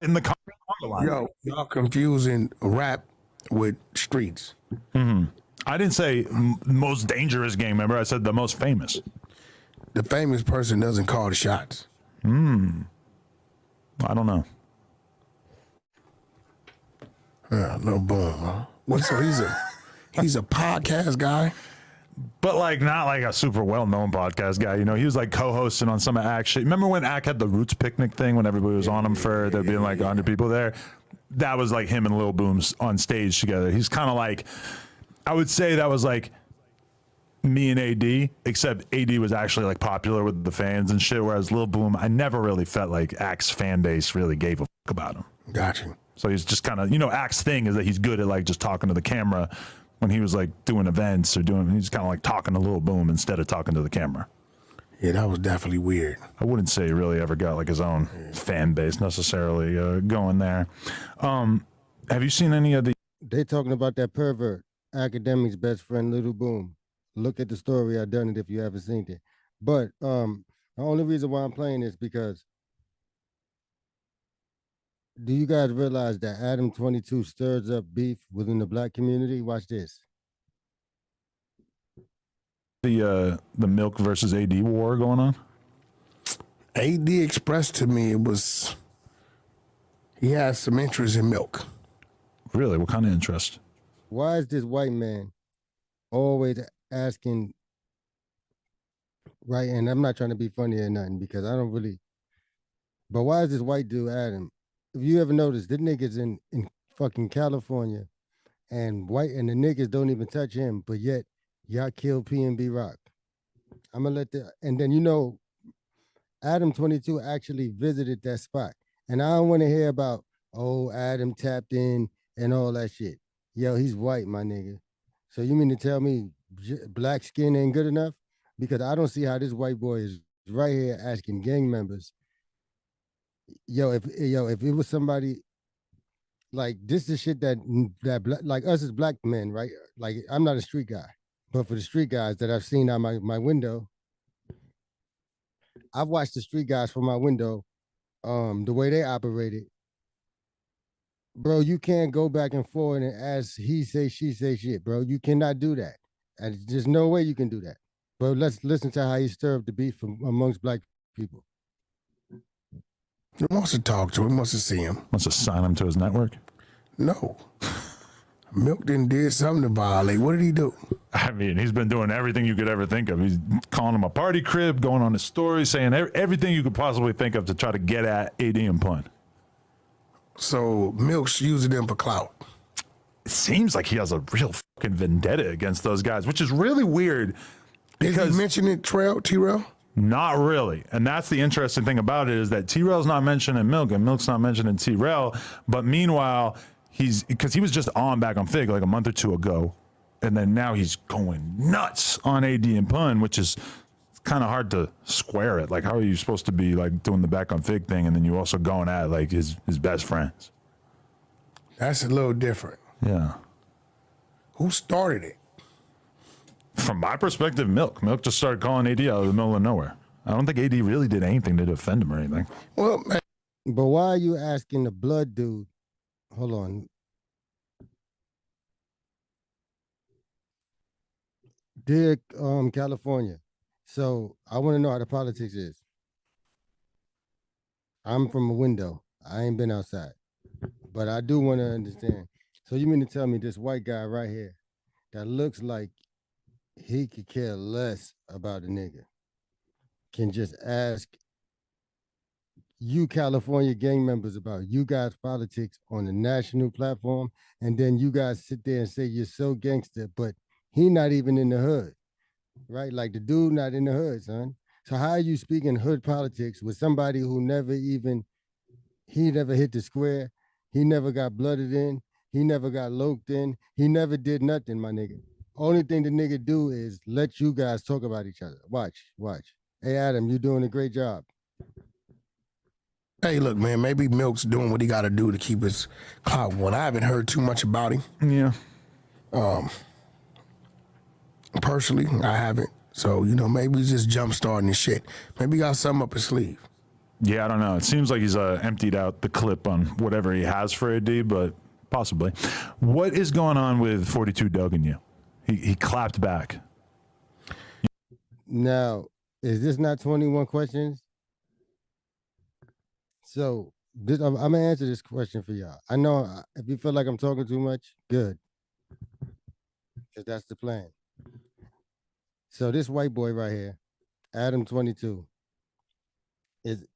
in the line. Yo, y'all confusing rap with streets. I didn't say most dangerous gang member. I said the most famous. The famous person doesn't call the shots. I don't know. Yeah, no boom. Huh? What? So he's a podcast guy. But like not like a super well-known podcast guy, you know. He was like co-hosting on some of Ack shit. Remember when Ack had the Roots picnic thing when everybody was on him for there being like 100 people there? That was like him and Lil Boom's on stage together. He's kind of like, I would say that was like me and AD, except AD was actually like popular with the fans and shit, whereas Lil Boom, I never really felt like Ack's fan base really gave a fuck about him. Gotcha. So he's just kind of, you know, Ack's thing is that he's good at like just talking to the camera. When he was like doing events or he's kind of like talking to Lil Boom instead of talking to the camera. Yeah, that was definitely weird. I wouldn't say he really ever got like his own fan base necessarily going there. Have you seen any of the? They talking about that pervert, Academic's best friend, Little Boom. Look at the story. I done it if you haven't seen it. But the only reason why I'm playing is because do you guys realize that Adam 22 stirs up beef within the black community? Watch this. The Milk versus AD war going on? AD expressed to me he has some interest in Milk. Really? What kind of interest? Why is this white man always asking, right? And I'm not trying to be funny or nothing because I don't really, but why is this white dude, Adam? If you ever noticed, the niggas in fucking California and the niggas don't even touch him, but yet y'all killed PNB Rock. I'm gonna and then you know, Adam 22 actually visited that spot. And I don't want to hear about, oh, Adam tapped in and all that shit. Yo, he's white, my nigga. So you mean to tell me black skin ain't good enough? Because I don't see how this white boy is right here asking gang members, if it was somebody like this is shit that like us as black men, right? Like I'm not a street guy, but for the street guys that I've seen out my window, I've watched the street guys from my window, the way they operated. Bro, you can't go back and forth and ask he say, she say shit, bro. You cannot do that. And there's no way you can do that. But let's listen to how he stirred up the beef amongst black people. He wants to talk to him, wants to see him. Wants to sign him to his network? No. Milk did something to violate. What did he do? I mean, he's been doing everything you could ever think of. He's calling him a party crib, going on his story, saying everything you could possibly think of to try to get at AD and Pun. So Milk's using them for clout. It seems like he has a real fucking vendetta against those guys, which is really weird. Because he mentioned T-Rail? Not really. And that's the interesting thing about it is that T-Rail's not mentioned in Milk and Milk's not mentioned in T-Rail. But meanwhile, because he was just on Back on Fig like a month or two ago. And then now he's going nuts on AD and Pun, which is kind of hard to square it. Like, how are you supposed to be like doing the Back on Fig thing and then you also going at like his best friends? That's a little different. Yeah. Who started it? From my perspective, Milk. Milk just started calling AD out of the middle of nowhere. I don't think AD really did anything to defend him or anything. Well, man. But why are you asking the blood dude? Hold on. Dear California, so I want to know how the politics is. I'm from a window. I ain't been outside. But I do want to understand. So you mean to tell me this white guy right here that looks like he could care less about a nigga can just ask you California gang members about you guys' politics on the national platform, and then you guys sit there and say you're so gangster, but he not even in the hood, right? Like the dude not in the hood, son. So how are you speaking hood politics with somebody who he never hit the square, he never got blooded in, he never got loked in, he never did nothing, my nigga. Only thing the nigga do is let you guys talk about each other. Watch. Hey, Adam, you doing a great job. Hey, look, man, maybe Milk's doing what he got to do to keep his clout going. I haven't heard too much about him. Yeah. Personally, I haven't. So, maybe he's just jump starting his shit. Maybe he got something up his sleeve. Yeah, I don't know. It seems like he's emptied out the clip on whatever he has for AD, but possibly. What is going on with 42 Doug and you? He clapped back. Now, is this not 21 questions? So I'm gonna answer this question for y'all. I know if you feel like I'm talking too much, good, because that's the plan. So this white boy right here, Adam 22,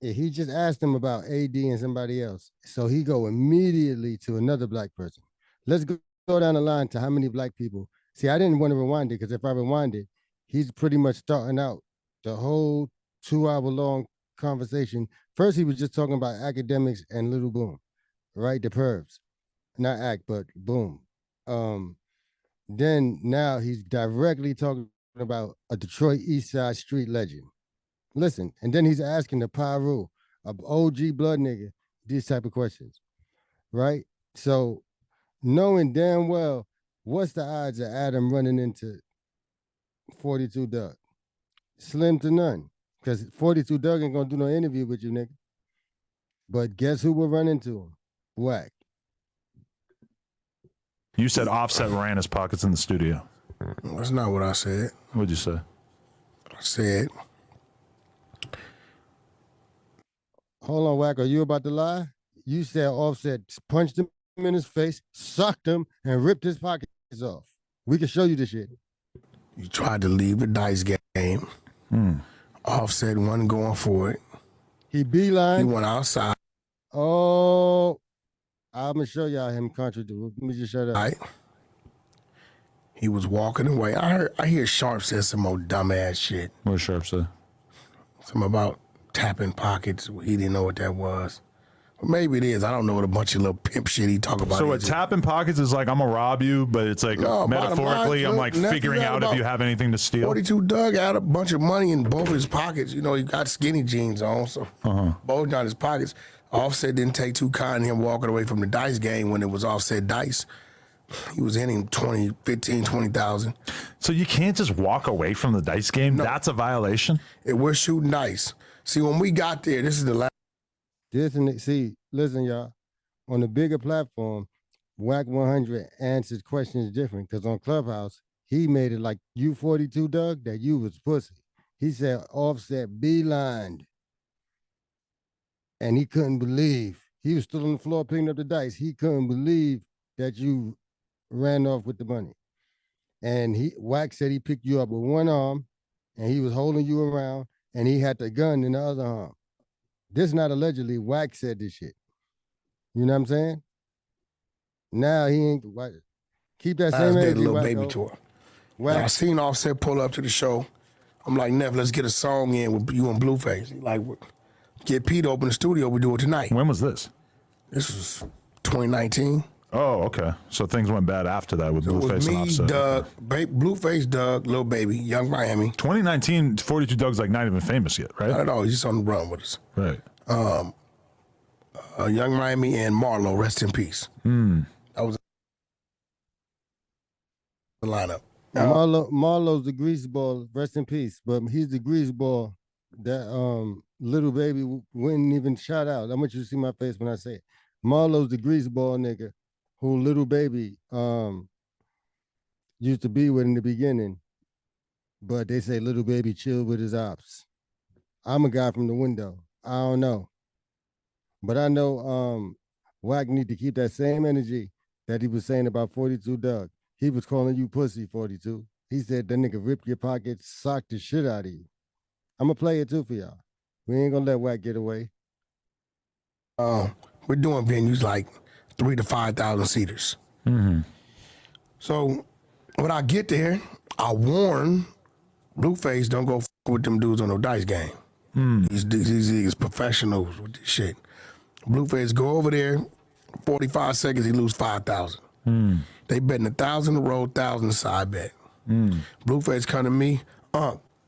he just asked him about AD and somebody else. So he go immediately to another black person. Let's go down the line to how many black people. See, I didn't want to rewind it because if I rewind it, he's pretty much starting out the whole 2-hour-long conversation. First, he was just talking about academics and Little Boom, right? The pervs, not act, but Boom. Then now he's directly talking about a Detroit East Side street legend. Listen, and then he's asking the Pyru, a OG blood nigga, these type of questions, right? So knowing damn well, what's the odds of Adam running into 42 Doug? Slim to none, because 42 Doug ain't gonna do no interview with you, nigga. But guess who will run into him? Wack. You said Offset ran his pockets in the studio. That's not what I said. What'd you say? I said, hold on, Wack, are you about to lie? You said Offset punched him in his face, sucked him, and ripped his pockets off. We can show you this shit. you tried to leave the dice game. Offset wasn't going for it. He beeline. He went outside. Oh, I'm gonna show y'all him contradict. Let me just shut up. Right. He was walking away. I hear Sharp said some more dumbass shit. What did Sharp say? Something about tapping pockets. He didn't know what that was. Or maybe it is. I don't know what a bunch of little pimp shit he talk about. So what tapping pockets is like, I'm gonna rob you, but it's like No, metaphorically, I'm like figuring out if you have anything to steal. 42 Doug had a bunch of money in both his pockets. You know, he got skinny jeans on, so both down his pockets. Offset didn't take too kind him walking away from the dice game when it was Offset dice. He was hitting 20,000. So you can't just walk away from the dice game? No. That's a violation? We're shooting dice. See, when we got there, this is the last. See, listen, y'all. On the bigger platform, Wack 100 answers questions different because on Clubhouse, he made it like you 42 Doug, that you was pussy. He said Offset beelined. And he couldn't believe. He was still on the floor picking up the dice. He couldn't believe that you ran off with the money. And Wack said he picked you up with one arm and he was holding you around and he had the gun in the other arm. This not allegedly, Wack said this shit. You know what I'm saying? Now he ain't, keep that same energy, little Wack, baby tour. I seen Offset pull up to the show. I'm like, Nev, let's get a song in with you and Blueface. He like, get Pete open the studio, we do it tonight. When was this? This was 2019. Oh, okay. So things went bad after that with Blueface and Offset. Doug, Blueface, Doug, Lil Baby, Young Miami. 2019, 42 Doug's like not even famous yet, right? Not at all. He's just on the run with us. Right. Young Miami and Marlo, rest in peace. That was the lineup. Marlo's the grease ball, rest in peace. But he's the grease ball that Little Baby wouldn't even shout out. I want you to see my face when I say it. Marlo's the grease ball nigga who Little Baby used to be with in the beginning, but they say Little Baby chilled with his ops. I'm a guy from the window. I don't know. But I know Wack need to keep that same energy that he was saying about 42 Doug. He was calling you pussy, 42. He said that nigga ripped your pockets, socked the shit out of you. I'm going to play it too for y'all. We ain't going to let Wack get away. We're doing venues like 3,000 to 5,000 seaters. So when I get there, I warn Blueface, don't go with them dudes on no dice game. These professionals with this shit. Blueface go over there, 45 seconds, he lose 5,000. They betting 1,000 a row, 1,000 a side bet. Blueface come to me,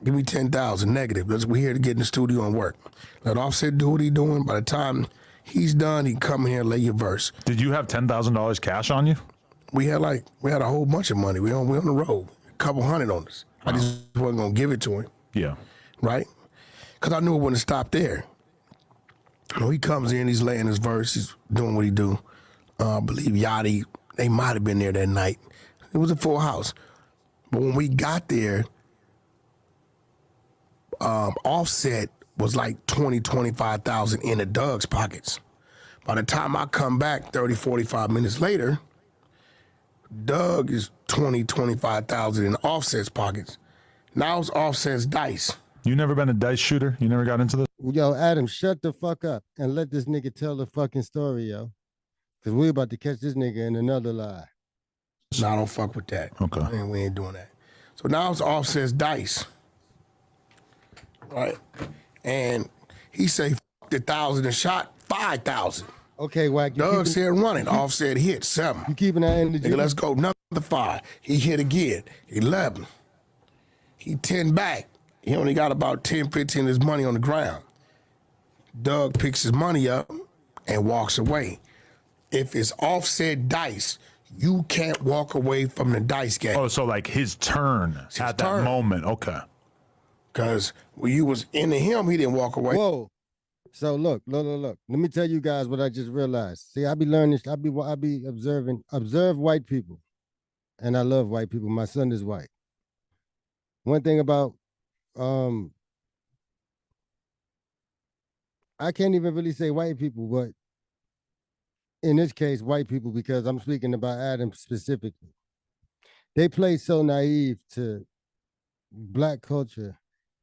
give me 10,000 negative. We're here to get in the studio and work. Let Offset do what he doing. By the time he's done, he can come in here and lay your verse. Did you have $10,000 cash on you? We had a whole bunch of money. We on the road, a couple hundred on us. Wow. I just wasn't gonna give it to him. Yeah. Right? Because I knew it wouldn't stop there. He comes in, he's laying his verse, he's doing what he do. I believe Yachty, they might have been there that night. It was a full house. But when we got there, Offset was like 20, 25,000 in the Doug's pockets. By the time I come back 30, 45 minutes later, Doug is 20, 25,000 in Offset's pockets. Now it's Offset's dice. You never been a dice shooter? You never got into this? Yo, Adam, shut the fuck up and let this nigga tell the fucking story, yo. Because we about to catch this nigga in another lie. No, I don't fuck with that. Okay. We ain't doing that. So now it's Offset's dice. Right? And he say, f*** the 1,000 a shot, 5,000. Okay, Wack. Doug said running. Offset hit 7. You keeping that energy? Nigga, let's go. Another 5. He hit again. 11. He 10 back. He only got about 10, 15 of his money on the ground. Doug picks his money up and walks away. If it's Offset dice, you can't walk away from the dice game. Oh, so like his turn at that moment. Okay. Because when you was into him, he didn't walk away. Whoa. So look. Let me tell you guys what I just realized. See, I be learning, I be observe white people. And I love white people. My son is white. One thing about, I can't even really say white people, but in this case, white people, because I'm speaking about Adam specifically. They play so naive to black culture,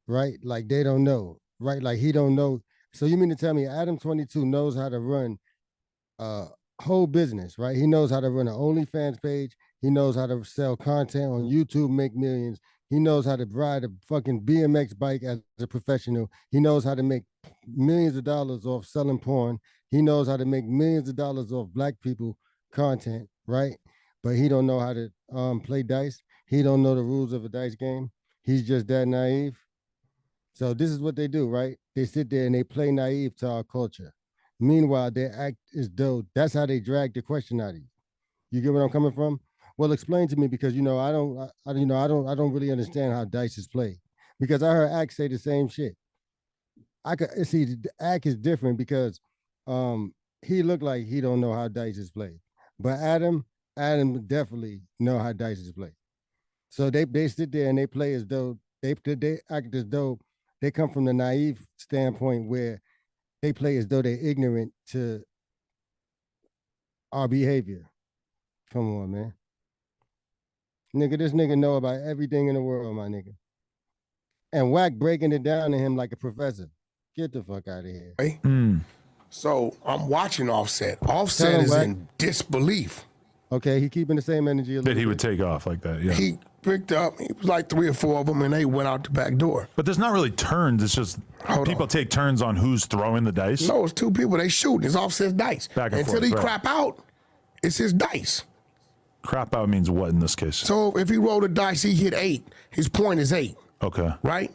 right? Like they don't know, right? Like he don't know. So you mean to tell me Adam 22 knows how to run a whole business, right? He knows how to run an OnlyFans page. He knows how to sell content on YouTube, make millions. He knows how to ride a fucking BMX bike as a professional. He knows how to make millions of dollars off selling porn. He knows how to make millions of dollars off black people content, right? But he don't know how to play dice. He don't know the rules of a dice game. He's just that naive. So this is what they do, right? They sit there and they play naive to our culture. Meanwhile, they act as though that's how they drag the question out of you. You get what I'm coming from? Well, explain to me, because I don't really understand how dice is played. Because I heard Ack say the same shit. I could see Ack is different because he looked like he don't know how dice is played. But Adam definitely know how dice is played. So they sit there and they play as though they act as though they come from the naive standpoint where they play as though they're ignorant to our behavior. Come on, man. Nigga, this nigga know about everything in the world, my nigga. And Wack breaking it down to him like a professor. Get the fuck out of here. Right? So I'm watching Offset. Offset is in disbelief. Okay, he keeping the same energy. That he would take off like that, yeah. He picked up, it was like 3 or 4 of them, and they went out the back door. But there's not really turns. It's just people take turns on who's throwing the dice. No, it's 2 people. They shooting. It's Offset's dice. Back and Until forth, he right. crap out, it's his dice. Crap out means what in this case? So if he rolled a dice, he hit 8. His point is 8. Okay. Right?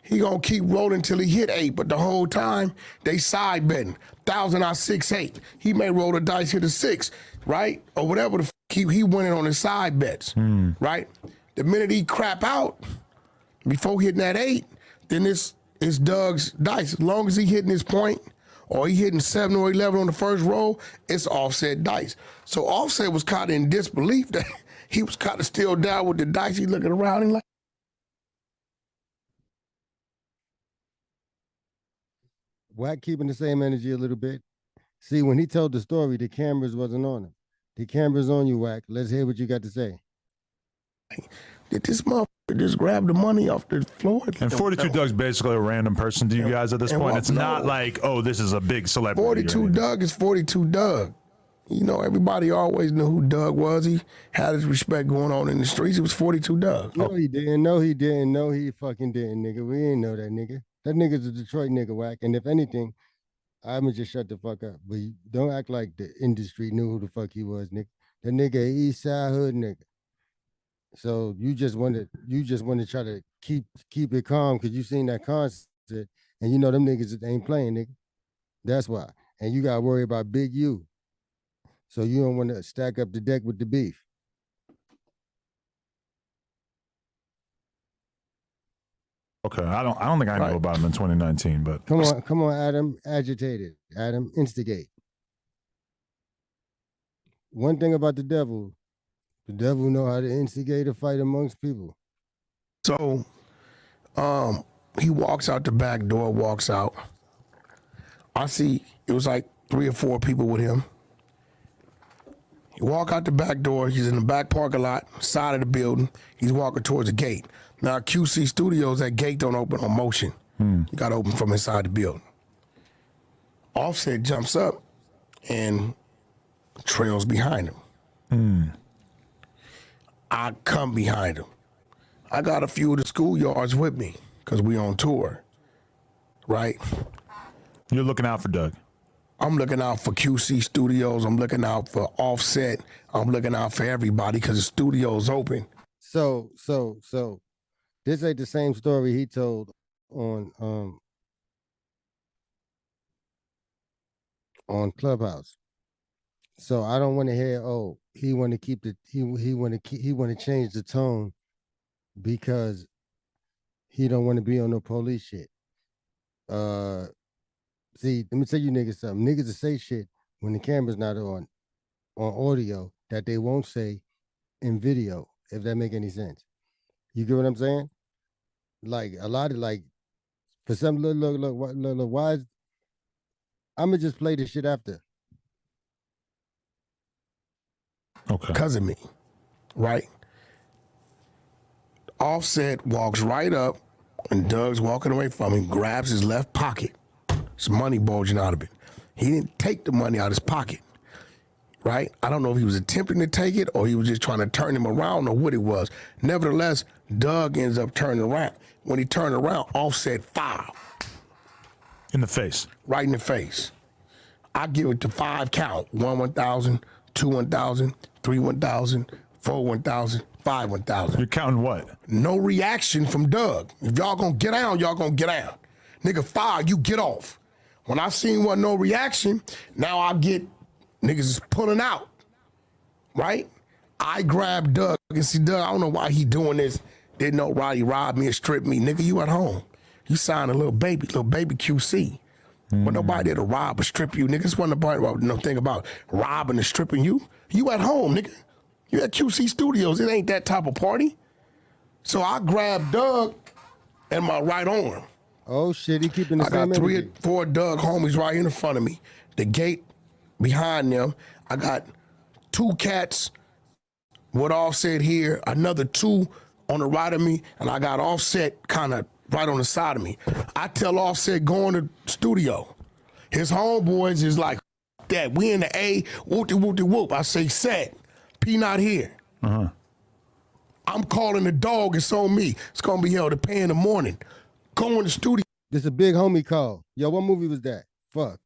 He gonna keep rolling till he hit 8, but the whole time they side betting. 1,000 out 6, 8. He may roll the dice, hit a 6, right? Or whatever the f he winning on his side bets, right? The minute he crap out, before hitting that 8, then it's Doug's dice. As long as he hitting his point, or he hitting 7 or 11 on the first roll, it's Offset dice. So Offset was caught in disbelief that he was kind of still down with the dice. He looking around and like, Wack keeping the same energy a little bit. See, when he told the story, the cameras wasn't on him. The camera's on you, Wack. Let's hear what you got to say. did this motherfucker just grab the money off the floor? And 42 Doug's basically a random person to you guys at this point. It's not like, oh, this is a big celebrity. 42 Doug is 42 Doug. You know, everybody always knew who Doug was. He had his respect going on in the streets. It was 42 Doug. No, he didn't. No, he didn't. No, he fucking didn't, nigga. We ain't know that nigga. That nigga's a Detroit nigga, Wack. And if anything, I'ma just shut the fuck up. But don't act like the industry knew who the fuck he was, nigga. That nigga a East Side hood nigga. So you just want to try to keep it calm because you seen that concert and you know them niggas ain't playing, nigga. That's why. And you gotta worry about Big U. So you don't want to stack up the deck with the beef. Okay, I don't think I knew about him in 2019, but Come on, Adam, agitated. Adam, instigate. One thing about the devil know how to instigate a fight amongst people. So, he walks out the back door, walks out. I see it was like 3 or 4 people with him. He walk out the back door. He's in the back parking lot, side of the building. He's walking towards the gate. Now, QC Studios, that gate don't open on motion. You got to open from inside the building. Offset jumps up and trails behind him. I come behind him. I got a few of the schoolyards with me because we on tour, right? you're looking out for Doug. I'm looking out for QC Studios. I'm looking out for Offset. I'm looking out for everybody because the studio's open. So this ain't the same story he told on Clubhouse. So I don't want to hear, oh, he want to keep the he want to change the tone because he don't want to be on no police shit. See, let me tell you niggas something. Niggas will say shit when the camera's not on audio that they won't say in video, if that make any sense. You get what I'm saying? Like a lot of for some look, why is I'ma just play this shit after. Okay. Because of me, right? Offset walks right up and Doug's walking away from him, grabs his left pocket. There's money bulging out of it. He didn't take the money out of his pocket, right? I don't know if he was attempting to take it or he was just trying to turn him around or what it was. Nevertheless, Doug ends up turning around. When he turned around, Offset 5. In the face. Right in the face. I give it to 5 count. 1 1,000, 2 1,000, 3 1,000, 4 1,000, 5 1,000. You're counting what? No reaction from Doug. If y'all gonna get down, y'all gonna get down. Nigga, 5, you get off. When I seen wasn't no reaction, now I get niggas is pulling out, right? I grab Doug and see Doug, I don't know why he doing this. Didn't know Roddy robbed me or stripped me. Nigga, you at home. You signed a little baby QC. But nobody there to rob or strip you. Nigga, this wasn't no thing about robbing and stripping you. You at home, nigga. You at QC Studios. It ain't that type of party. So I grabbed Doug and my right arm. Oh shit, he keeping the I same got 3 or energy. 4 Doug homies right in front of me. The gate behind them. I got 2 cats with Offset here, another 2 on the right of me, and I got Offset kind of right on the side of me. I tell Offset go in the studio. His homeboys is like that. We in the A, whoop-de-whoop-de-whoop. I say set, P not here. I'm calling the dog, it's on me. It's gonna be held to pay in the morning. Go in the studio. This a big homie call. Yo, what movie was that? Fuck.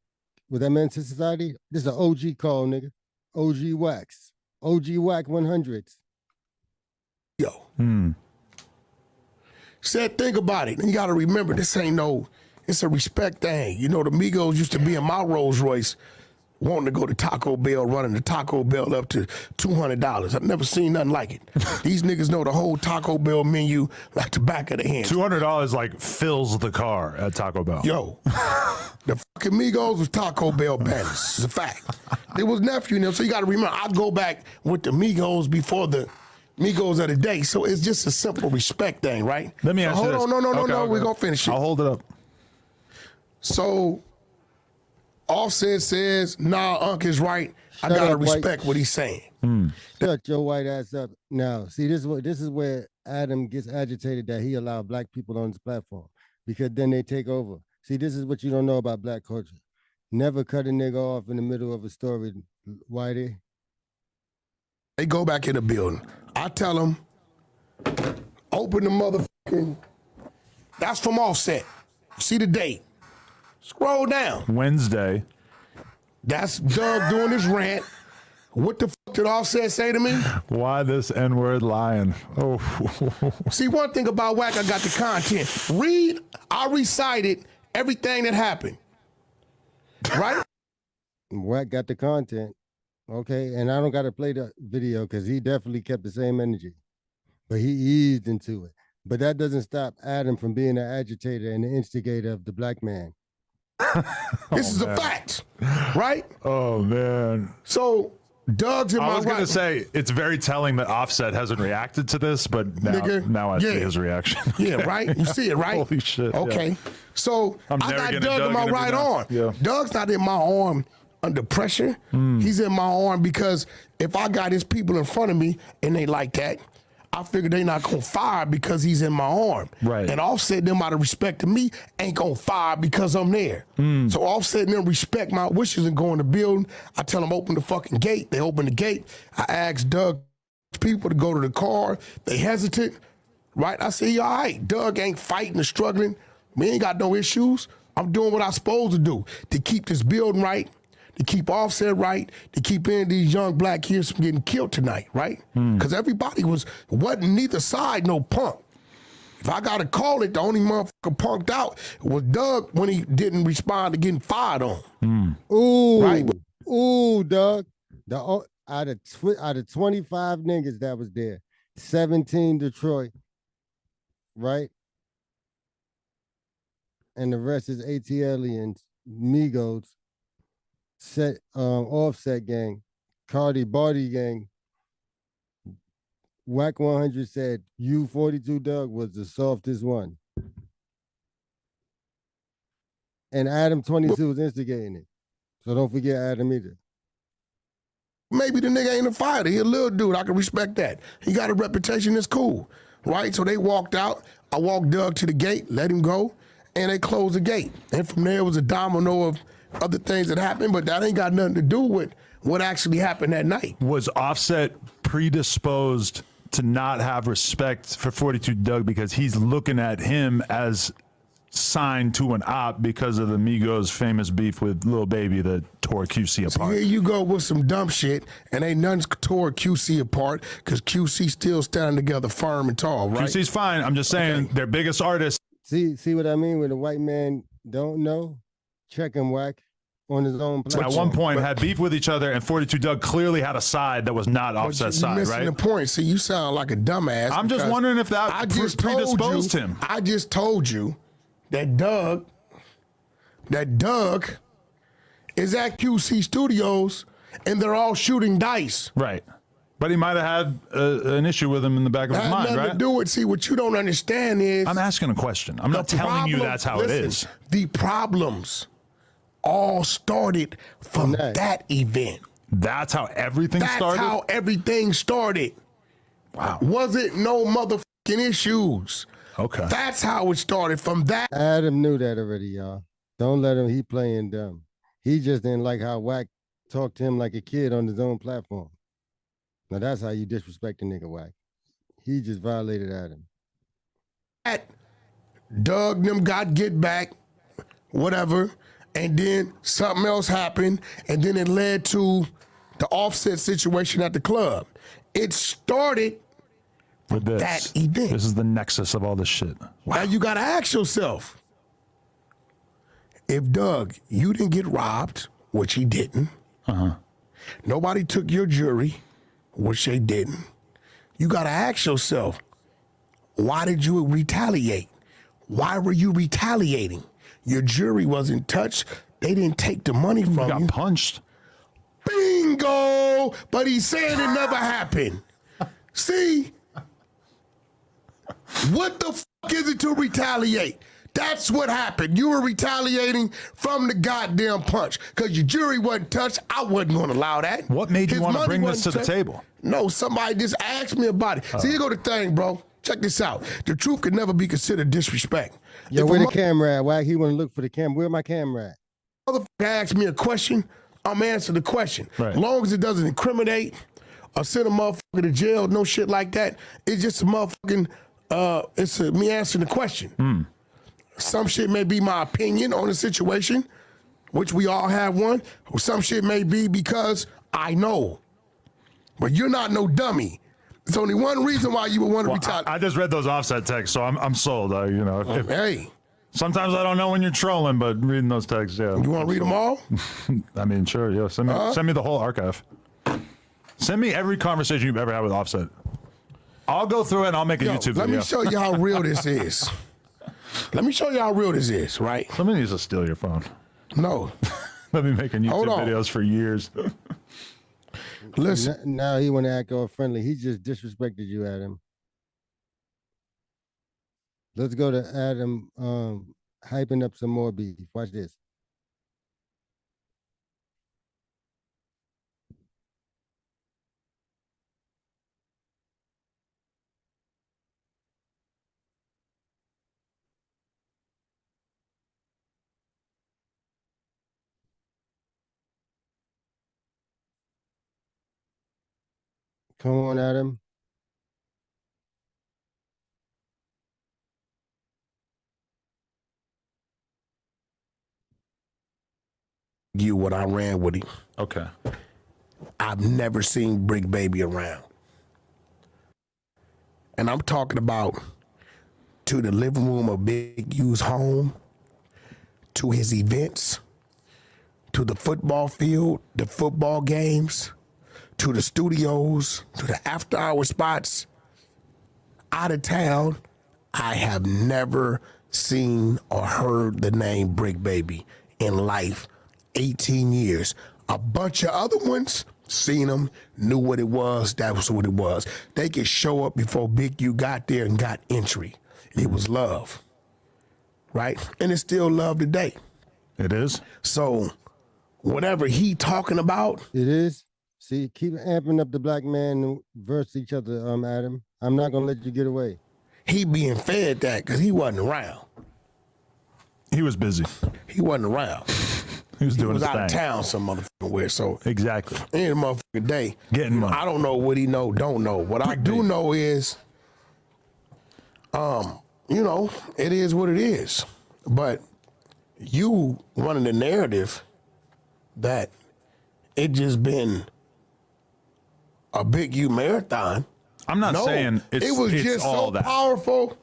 Was that Man to Society? This is an OG call, nigga. OG Wax. OG Wack 100s. Yo. Said, think about it. And you gotta remember, this ain't no, it's a respect thing. You know, the Migos used to be in my Rolls Royce wanting to go to Taco Bell, running the Taco Bell up to $200. I've never seen nothing like it. These niggas know the whole Taco Bell menu like the back of the hand. $200 like fills the car at Taco Bell. Yo, the fucking Migos was Taco Bell bandits. It's a fact. It was nephew and them, so you gotta remember, I go back with the Migos before the Migos of the day, so it's just a simple respect thing, right? Let me ask you hold this. on, no, Okay. we're gonna finish it. I'll hold it up. So Offset says, nah, Unc is right. I gotta respect what he's saying. Shut your white ass up. Now, see, this is where Adam gets agitated that he allowed black people on his platform because then they take over. See, this is what you don't know about black culture. Never cut a nigga off in the middle of a story, Whitey. They go back in the building. I tell them, open the motherfucking, that's from Offset. See the date. Scroll down. Wednesday. That's Doug doing his rant. What the fuck did Offset say to me? Why this N-word lying? Oh. See, one thing about Wack, I got the content. I recited everything that happened. Right? Wack got the content. Okay, and I don't got to play the video because he definitely kept the same energy. But he eased into it. But that doesn't stop Adam from being an agitator and the instigator of the black man. This is a fact, right? Oh man. So Doug's in my I was gonna right. say it's very telling that Offset hasn't reacted to this, but now I see his reaction. Yeah, right. You see it, right? Holy shit. Okay. Yeah. So I never got getting Doug in my every right time. arm. Yeah. Doug's not in my arm under pressure. He's in my arm because if I got his people in front of me and they like that, I figure they not gonna fire because he's in my arm. Right. And Offset them out of respect to me ain't gonna fire because I'm there. So Offset them respect my wishes and go in the building. I tell them open the fucking gate. They open the gate. I ask Doug people to go to the car. They hesitant. Right? I say, all right, Doug ain't fighting or struggling. We ain't got no issues. I'm doing what I'm supposed to do to keep this building right, to keep Offset right, to keep any of these young black kids from getting killed tonight, right? Because everybody wasn't neither side no punk. If I gotta call it, the only motherfucker punked out was Doug when he didn't respond to getting fired on. Ooh, Right. Ooh, Doug. Out of 25 niggas that was there, 17 Detroit, right? And the rest is ATLians, Migos, Offset gang, Cardi Barty gang. Wack 100 said U42 Doug was the softest one. And Adam 22 is instigating it. So don't forget Adam either. Maybe the nigga ain't a fighter. He a little dude. I can respect that. He got a reputation that's cool, right? So they walked out. I walked Doug to the gate, let him go, and they closed the gate. And from there, it was a domino of other things that happened, but that ain't got nothing to do with what actually happened that night. Was Offset predisposed to not have respect for 42 Doug because he's looking at him as signed to an op because of the Migos' famous beef with Lil Baby that tore QC apart? Here you go with some dumb shit, and ain't nothing tore QC apart because QC still standing together firm and tall, right? QC's fine. I'm just saying their biggest artist. See what I mean? When the white man don't know, check him, Wack, on his own platform. At one point had beef with each other, and 42 Doug clearly had a side that was not Offset's You're side, missing right? the point. See, you sound like a dumbass. I'm just because wondering if that predisposed him. I just told you that Doug is at QC Studios and they're all shooting dice. Right. But he might have had an issue with him in the back of his That had mind, nothing right? to do with, see, what you don't understand is I'm asking a question. I'm not telling you that's how it is. The problems all started from that event. That's how everything started? That's how everything started. Wow. Wasn't no motherfucking issues. Okay. That's how it started from that. Adam knew that already, y'all. Don't let him. He playing dumb. He just didn't like how Wack talked to him like a kid on his own platform. Now that's how you disrespect a nigga, Wack. He just violated Adam. Doug them got get back, whatever, and then something else happened, and then it led to the Offset situation at the club. It started With this. that event. This is the nexus of all this shit. Now you gotta ask yourself, if Doug, you didn't get robbed, which he didn't. Nobody took your jewelry, which they didn't. You gotta ask yourself, why did you retaliate? Why were you retaliating? Your jewelry wasn't touched. They didn't take the money from Got you. punched. Bingo! But he's saying it never happened. See? What the fuck is it to retaliate? That's what happened. You were retaliating from the goddamn punch because your jury wasn't touched. I wasn't going to allow that. What made you His want to money bring this to wasn't the touched. table? No, somebody just asked me about it. See, here go the thing, bro. Check this out. The truth can never be considered disrespect. Yo, If where a the camera at, Wack? He want to look for the camera. Where my camera at? motherfucker asks me a question, I'm answering the question. Right. Long as it doesn't incriminate or send a motherfucker to jail, no shit like that. It's just a motherfucking, me answering the question. Some shit may be my opinion on the situation, which we all have one. Or some shit may be because I know. But you're not no dummy. There's only one reason why you would want to retaliate. I just read those Offset texts, so I'm sold. You know, Hey, sometimes I don't know when you're trolling, but reading those texts, yeah. you want to read them all? I mean, sure, yeah. Send me the whole archive. Send me every conversation you've ever had with Offset. I'll go through it and I'll make a YouTube video. Let me show you how real this is. Let me show you how real this is, right? Somebody needs to steal your phone. No. I've been making YouTube videos for years. Listen. Now he want to act all friendly. He just disrespected you, Adam. Let's go to Adam hyping up some more beef. Watch this. Come on, Adam. You what I ran with him. Okay. I've never seen Brick Baby around. And I'm talking about to the living room of Big U's home, to his events, to the football field, the football games, to the studios, to the after hour spots, out of town. I have never seen or heard the name Brick Baby in life. 18 years. A bunch of other ones seen them, knew what it was. That was what it was. They could show up before Big U got there and got entry. It was love, right? And it's still love today. It is. So whatever he talking about, it is. See, keep amping up the black man versus each other, Adam. I'm not gonna let you get away. He being fed that because he wasn't around. He was busy. He wasn't around. He was doing He was his out of thing. town some motherfucking where. So Exactly. any motherfucking day, Getting money. I don't know what he know, don't know. What I do know is, you know, it is what it is. But you running the narrative that it just been a Big U marathon. I'm not saying it's, it was it's just all so that. powerful,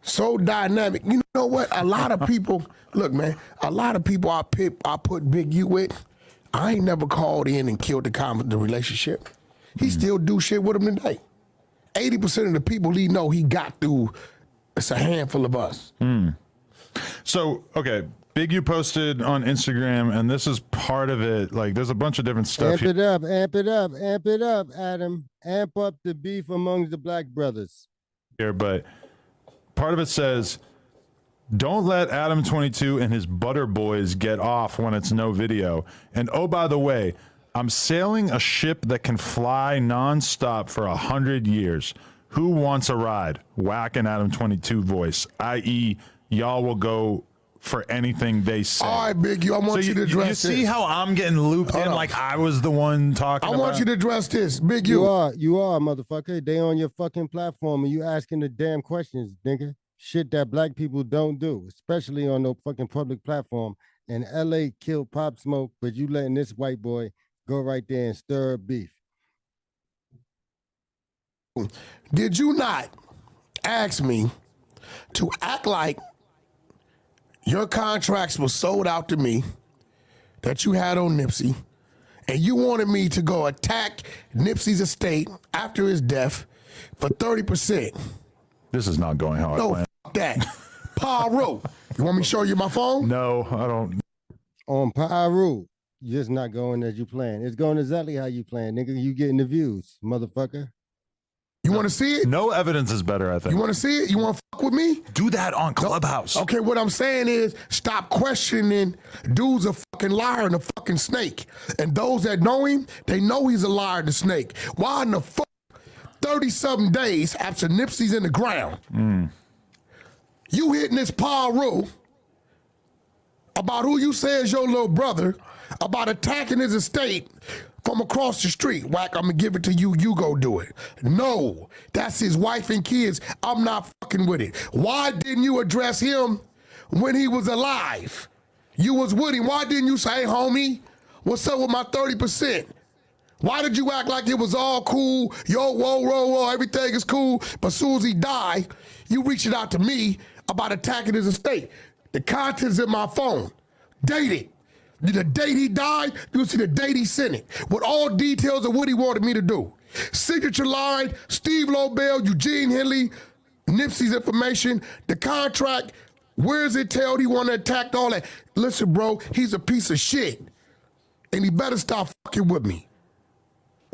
so dynamic. You know what? A lot of people, look, man, a lot of people I put Big U with, I ain't never called in and killed the relationship. He still do shit with him today. 80% of the people he know he got through, it's a handful of us. So, okay, Big U posted on Instagram, and this is part of it. Like, there's a bunch of different stuff Amp it up, amp it up, amp it up, Adam. Amp up the beef amongst the black brothers. here, but part of it says, don't let Adam 22 and his butter boys get off when it's no video. And oh, by the way, I'm sailing a ship that can fly nonstop for 100 years. Who wants a ride? Wack and Adam 22 voice, i.e., y'all will go for anything they say. All right, Big U, I want you to address You see this. how I'm getting looped in like I was the one talking I about? want you to address this, Big U. You are, motherfucker. They on your fucking platform and you asking the damn questions, nigga. Shit that black people don't do, especially on no fucking public platform. And LA killed Pop Smoke, but you letting this white boy go right there and stir up beef. Did you not ask me to act like your contracts were sold out to me that you had on Nipsey, and you wanted me to go attack Nipsey's estate after his death for 30%? This is not going how I No, planned. fuck that. Pyro. You want me to show you my phone? No, I don't. On Pyro, just not going as you plan. It's going exactly how you plan, nigga. You getting the views, motherfucker. You want to see it? No evidence is better, I think. You want to see it? You want to fuck with me? Do that on Clubhouse. Okay, what I'm saying is stop questioning. Dude's a fucking liar and a fucking snake. And those that know him, they know he's a liar and a snake. Why in the fuck 30-something days after Nipsey's in the ground, you hitting this Pyro about who you say is your little brother, about attacking his estate from across the street? Wack, I'm gonna give it to you, you go do it. No, that's his wife and kids. I'm not fucking with it. Why didn't you address him when he was alive? You was with him. Why didn't you say, hey, homie, what's up with my 30%? Why did you act like it was all cool? Yo, whoa, everything is cool. But as soon as he died, you reached out to me about attacking his estate. The contents in my phone, dated. The date he died, you'll see the date he sent it with all details of what he wanted me to do. Signature line, Steve Lobel, Eugene Henley, Nipsey's information, the contract, where is it told he want to attack, all that. Listen, bro, he's a piece of shit. And he better stop fucking with me.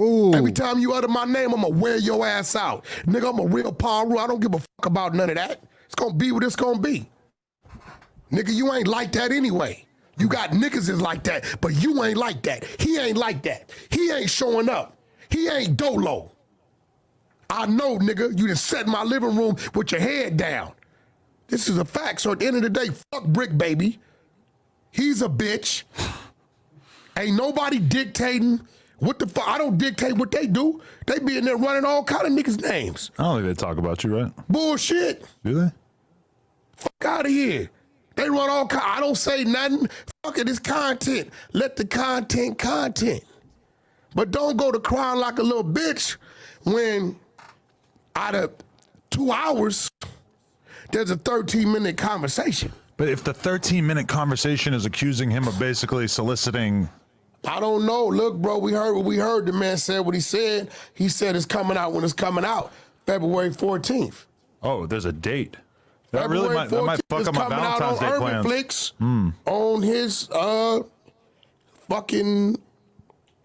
Ooh. Every time you utter my name, I'm going to wear your ass out. Nigga, I'm a real power. I don't give a fuck about none of that. It's going to be what it's going to be. Nigga, you ain't like that anyway. You got niggas is like that, but you ain't like that. He ain't like that. He ain't showing up. He ain't dolo. I know, nigga, you just sat in my living room with your head down. This is a fact. So at the end of the day, fuck Brick Baby. He's a bitch. Ain't nobody dictating what the fuck. I don't dictate what they do. They be in there running all kind of niggas' names. I don't think they talk about you, right? Bullshit. Do they? Fuck out of here. They run all kind. I don't say nothing. Fuck it, it's content. Let the content. But don't go to crying like a little bitch when out of 2 hours, there's a 13-minute conversation. But if the 13-minute conversation is accusing him of basically soliciting... I don't know. Look, bro, we heard what we heard. The man said what he said. He said it's coming out when it's coming out, February 14th. Oh, there's a date. That February really might, that might fuck up my Valentine's Day plans. Flix, on his fucking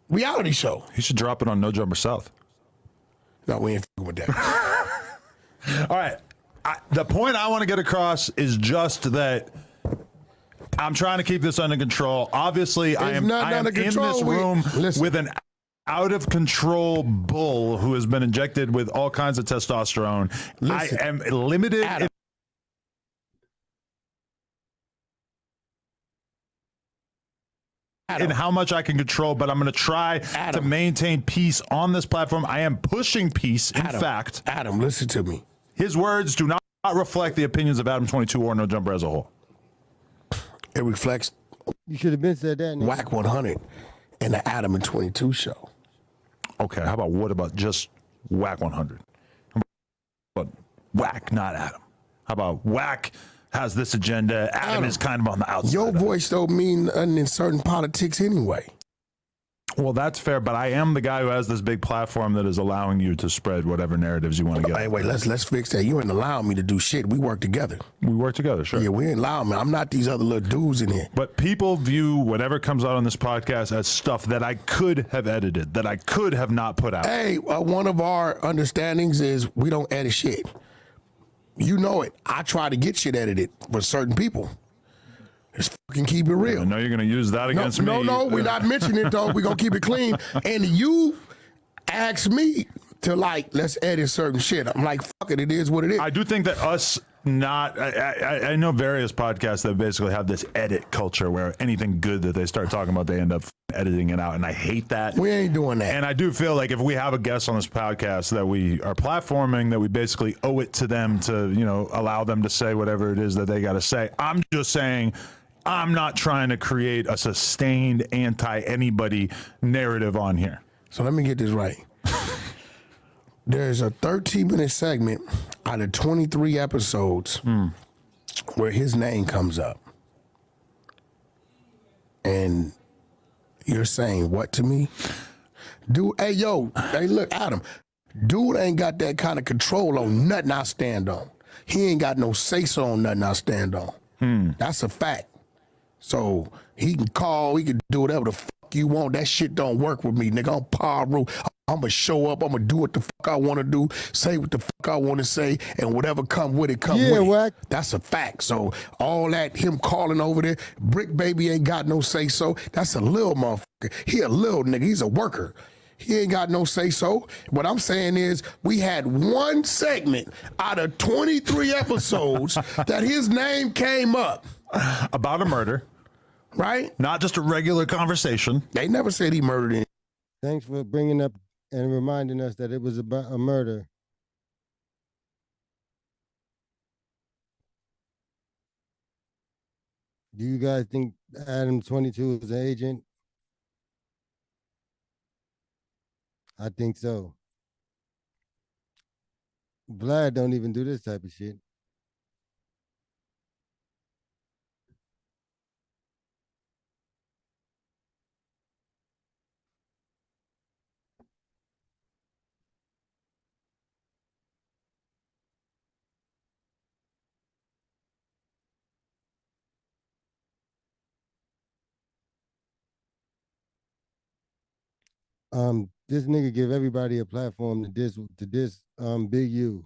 reality show. He should drop it on No Jumper South. No, we ain't fucking with that. All right. The point I want to get across is just that I'm trying to keep this under control. Obviously, I am in this room with an out of control bull who has been injected with all kinds of testosterone. Listen, I am limited in how much I can control, but I'm going to try to maintain peace on this platform. I am pushing peace. In fact, Adam, listen to me. His words do not reflect the opinions of Adam 22 or No Jumper as a whole. It reflects. You should have been said that. Nigga. Wack 100 and the Adam and 22 show. Okay, what about just Wack 100? But Wack, not Adam. How about Wack has this agenda? Adam is kind of on the outside. Your voice don't mean nothing in certain politics anyway. Well, that's fair, but I am the guy who has this big platform that is allowing you to spread whatever narratives you want to get. Hey, wait, let's fix that. You ain't allowing me to do shit. We work together. We work together, sure. Yeah, we ain't allowing me. I'm not these other little dudes in here. But people view whatever comes out on this podcast as stuff that I could have edited, that I could have not put out. Hey, one of our understandings is we don't edit shit. You know it. I try to get shit edited for certain people. Just fucking keep it real. I know you're going to use that against me. No, we're not mentioning it, though. We're going to keep it clean. And you asked me to, let's edit certain shit. I'm like, fuck it, it is what it is. I do think that I know various podcasts that basically have this edit culture where anything good that they start talking about, they end up editing it out. And I hate that. We ain't doing that. And I do feel like if we have a guest on this podcast that we are platforming, that we basically owe it to them to, allow them to say whatever it is that they got to say. I'm just saying, I'm not trying to create a sustained anti-anybody narrative on here. So let me get this right. There's a 13-minute segment out of 23 episodes where his name comes up. And you're saying what to me? Dude, hey, look, Adam. Dude ain't got that kind of control on nothing I stand on. He ain't got no say-so on nothing I stand on. That's a fact. So he can call, he can do whatever the fuck you want. That shit don't work with me, nigga. I'm Pyro. I'm going to show up. I'm going to do what the fuck I want to do, say what the fuck I want to say, and whatever come with it, come with it. Wack. That's a fact. So all that, him calling over there, Brick Baby ain't got no say-so. That's a little motherfucker. He a little nigga. He's a worker. He ain't got no say-so. What I'm saying is we had one segment out of 23 episodes that his name came up. About a murder. Right? Not just a regular conversation. They never said he murdered him. Thanks for bringing up and reminding us that it was about a murder. Do you guys think Adam 22 is an agent? I think so. Vlad don't even do this type of shit. This nigga give everybody a platform to diss Big U.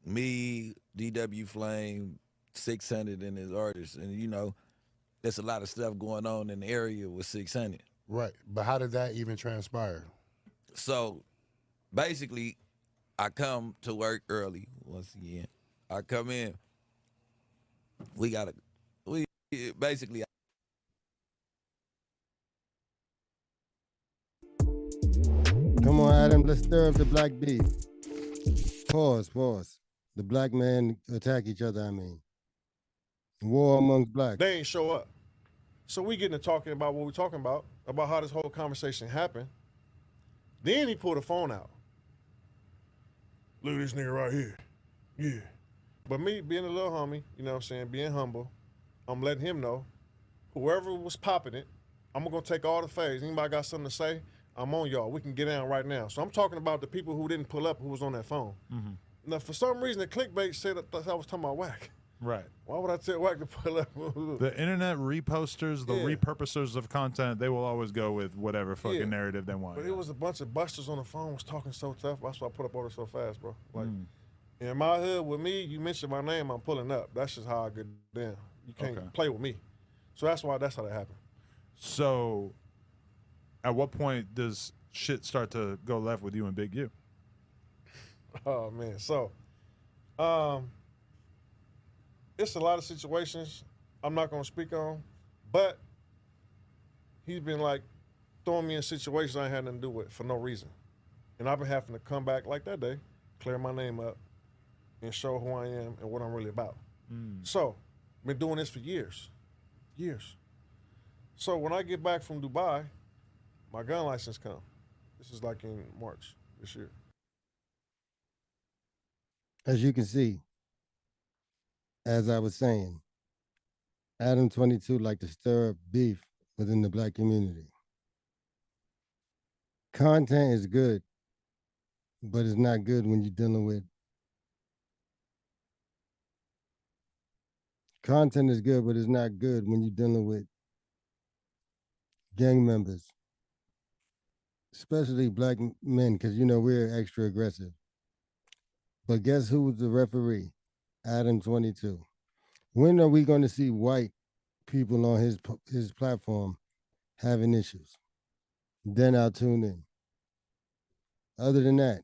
Me, DW Flame, 600 and his artists, and there's a lot of stuff going on in the area with 600. Right. But how did that even transpire? So basically, I come to work early once again. I come in. We basically. Come on, Adam, let's stir up the black beef. Pause. The black men attack each other, I mean. War amongst blacks. They ain't show up. So we getting to talking about what we're talking about how this whole conversation happened. Then he pulled the phone out. Look at this nigga right here. Yeah. But me being a little homie, you know what I'm saying, being humble, I'm letting him know, whoever was popping it, I'm gonna take all the phase. Anybody got something to say, I'm on y'all. We can get down right now. So I'm talking about the people who didn't pull up, who was on that phone. Mm-hmm. Now, for some reason, the clickbait said that I was talking about Wack. Right. Why would I tell Wack to pull up? The internet reposters, the repurposers of content, they will always go with whatever fucking narrative they want. But it was a bunch of busters on the phone was talking so tough. That's why I put up on it so fast, bro. Like, in my hood with me, you mention my name, I'm pulling up. That's just how I get down. You can't play with me. So that's how that happened. So at what point does shit start to go left with you and Big U? Oh, man. So, it's a lot of situations I'm not going to speak on, but he's been like throwing me in situations I had nothing to do with for no reason. And I've been having to come back like that day, clear my name up, and show who I am and what I'm really about. So, been doing this for years. So when I get back from Dubai, my gun license come. This is like in March this year. As you can see, as I was saying, Adam 22 like to stir up beef within the black community. Content is good, but it's not good when you're dealing with. Content is good, but it's not good when you're dealing with gang members, especially black men, because we're extra aggressive. But guess who was the referee? Adam 22. When are we going to see white people on his platform having issues? Then I'll tune in. Other than that,